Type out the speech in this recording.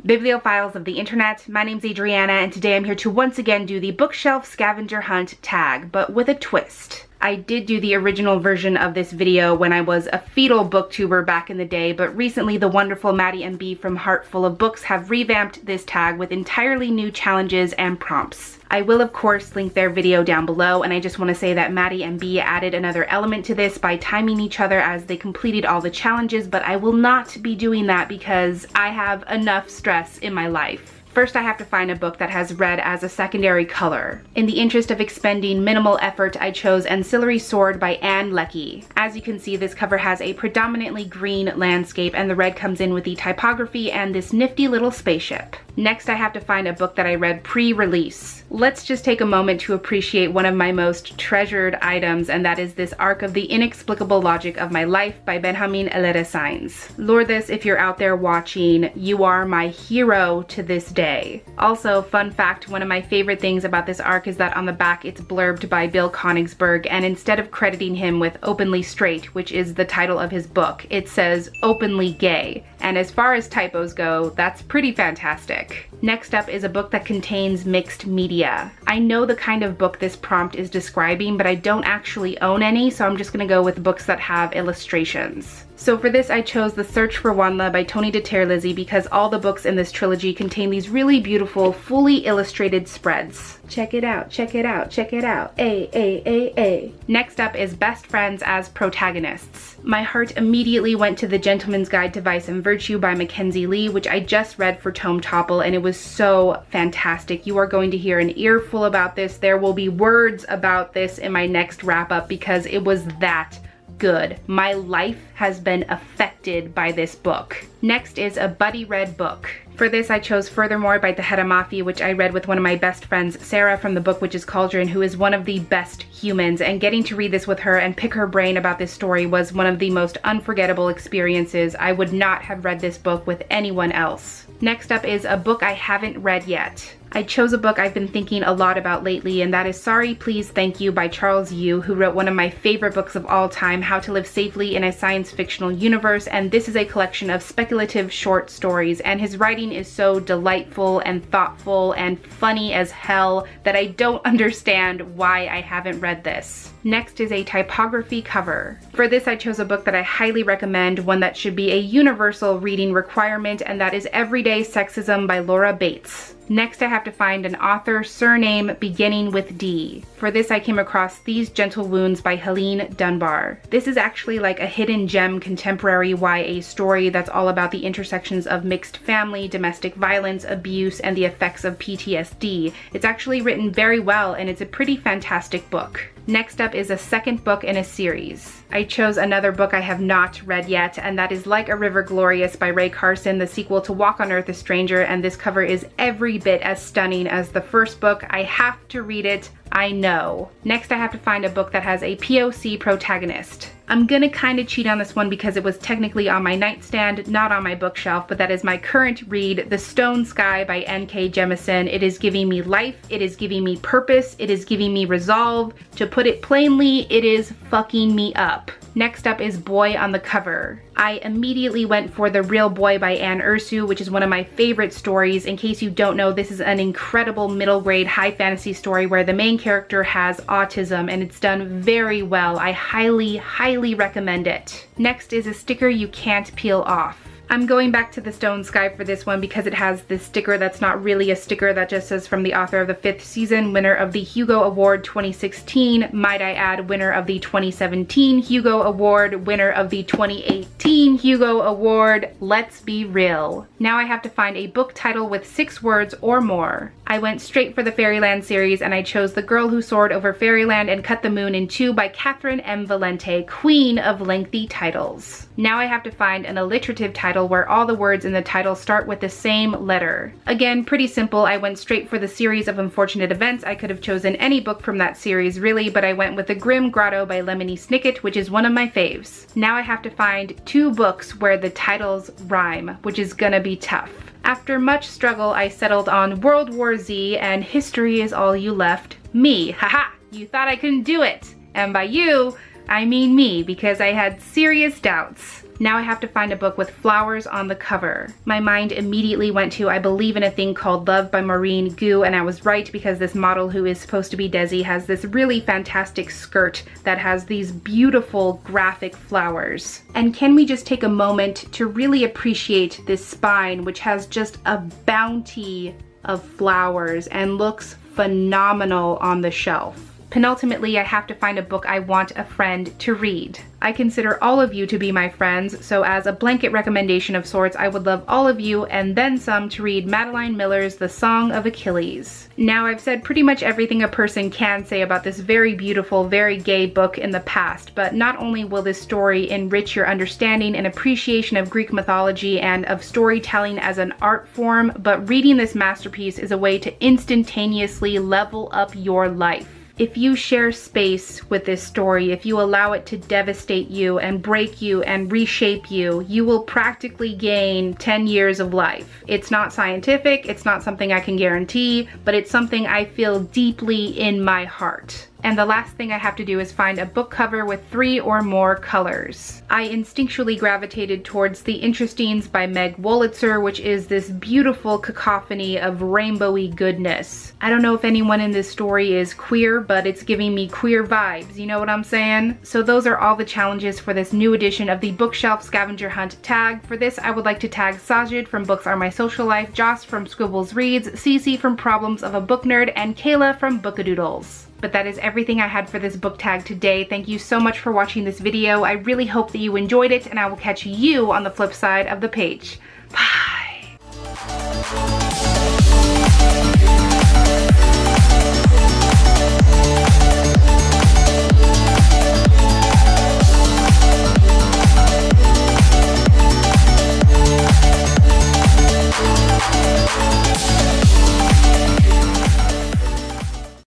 Bibliophiles of the internet, my name's Adriana, and today I'm here to once again do the Bookshelf Scavenger Hunt tag, but with a twist. I did do the original version of this video when I was a fetal booktuber back in the day, but recently the wonderful Maddie Bee from Heart Full of Books have revamped this tag with entirely new challenges and prompts. I will of course link their video down below, and I just want to say that Maddie and Bee added another element to this by timing each other as they completed all the challenges, but I will not be doing that because I have enough stress in my life. First, I have to find a book that has red as a secondary color. In the interest of expending minimal effort, I chose Ancillary Sword by Anne Leckie. As you can see, this cover has a predominantly green landscape, and the red comes in with the typography and this nifty little spaceship. Next, I have to find a book that I read pre-release. Let's just take a moment to appreciate one of my most treasured items, and that is this Arc of the Inexplicable Logic of My Life by Benjamin Elera-Sainz. Lourdes, if you're out there watching, you are my hero to this day. Also, fun fact, one of my favorite things about this arc is that on the back it's blurbed by Bill Konigsberg, and instead of crediting him with Openly Straight, which is the title of his book, it says Openly Gay. And as far as typos go, that's pretty fantastic. Next up is a book that contains mixed media. I know the kind of book this prompt is describing, but I don't actually own any, so I'm just gonna go with books that have illustrations. So for this, I chose The Search for Wanla by Tony de Terlizzi because all the books in this trilogy contain these really beautiful, fully illustrated spreads. Check it out, check it out, check it out. A. Next up is Best Friends as Protagonists. My heart immediately went to The Gentleman's Guide to Vice and Virtue by Mackenzie Lee, which I just read for Tome Topple, and it was so fantastic. You are going to hear an earful about this. There will be words about this in my next wrap-up because it was that good. My life has been affected by this book. Next is a buddy read book. For this, I chose Furthermore by Tahera Mafi, which I read with one of my best friends, Sarah from the Book Witch's Cauldron, who is one of the best humans, and getting to read this with her and pick her brain about this story was one of the most unforgettable experiences. I would not have read this book with anyone else. Next up is a book I haven't read yet. I chose a book I've been thinking a lot about lately, and that is Sorry, Please, Thank You by Charles Yu, who wrote one of my favorite books of all time, How to Live Safely in a Science Fictional Universe, and this is a collection of speculative short stories, and his writing is so delightful and thoughtful and funny as hell that I don't understand why I haven't read this. Next is a typography cover. For this, I chose a book that I highly recommend, one that should be a universal reading requirement, and that is Everyday Sexism by Laura Bates. Next, I have to find an author surname beginning with D. For this, I came across These Gentle Wounds by Helene Dunbar. This is actually like a hidden gem contemporary YA story that's all about the intersections of mixed family, domestic violence, abuse, and the effects of PTSD. It's actually written very well, and it's a pretty fantastic book. Next up is a second book in a series. I chose another book I have not read yet, and that is Like a River Glorious by Ray Carson, the sequel to Walk on Earth a Stranger, and this cover is every bit as stunning as the first book. I have to read it, I know. Next, I have to find a book that has a POC protagonist. I'm gonna kind of cheat on this one because it was technically on my nightstand, not on my bookshelf, but that is my current read, The Stone Sky by N.K. Jemisin. It is giving me life, it is giving me purpose, it is giving me resolve. To put it plainly, it is fucking me up. Next up is Boy on the Cover. I immediately went for The Real Boy by Anne Ursu, which is one of my favorite stories. In case you don't know, this is an incredible middle grade high fantasy story where the main character has autism, and it's done very well. I highly recommend it. Next is a sticker you can't peel off. I'm going back to The Stone Sky for this one because it has this sticker that's not really a sticker, that just says from the author of the 5th season, winner of the Hugo Award 2016, might I add, winner of the 2017 Hugo Award, winner of the 2018 Hugo Award. Let's be real. Now I have to find a book title with 6 words or more. I went straight for the Fairyland series, and I chose The Girl Who Soared Over Fairyland and Cut the Moon in Two by Catherine M. Valente, queen of lengthy titles. Now I have to find an alliterative title where all the words in the title start with the same letter. Again, pretty simple. I went straight for the Series of Unfortunate Events. I could have chosen any book from that series really, but I went with The Grim Grotto by Lemony Snicket, which is one of my faves. Now I have to find 2 books where the titles rhyme, which is gonna be tough. After much struggle, I settled on World War Z and History Is All You Left Me. Haha, you thought I couldn't do it. And by you, I mean me, because I had serious doubts. Now I have to find a book with flowers on the cover. My mind immediately went to I Believe in a Thing Called Love by Maureen Gu, and I was right because this model who is supposed to be Desi has this really fantastic skirt that has these beautiful graphic flowers. And can we just take a moment to really appreciate this spine, which has just a bounty of flowers and looks phenomenal on the shelf. Penultimately, I have to find a book I want a friend to read. I consider all of you to be my friends, so as a blanket recommendation of sorts, I would love all of you and then some to read Madeline Miller's The Song of Achilles. Now, I've said pretty much everything a person can say about this very beautiful, very gay book in the past, but not only will this story enrich your understanding and appreciation of Greek mythology and of storytelling as an art form, but reading this masterpiece is a way to instantaneously level up your life. If you share space with this story, if you allow it to devastate you and break you and reshape you, you will practically gain 10 years of life. It's not scientific, it's not something I can guarantee, but it's something I feel deeply in my heart. And the last thing I have to do is find a book cover with 3 or more colors. I instinctually gravitated towards The Interestings by Meg Wolitzer, which is this beautiful cacophony of rainbowy goodness. I don't know if anyone in this story is queer, but it's giving me queer vibes, you know what I'm saying? So those are all the challenges for this new edition of the Bookshelf Scavenger Hunt tag. For this, I would like to tag Sajid from Books Are My Social Life, Joss from Squibbles Reads, Cece from Problems of a Book Nerd, and Kayla from Bookadoodles. But that is everything I had for this book tag today. Thank you so much for watching this video. I really hope that you enjoyed it, and I will catch you on the flip side of the page. Bye!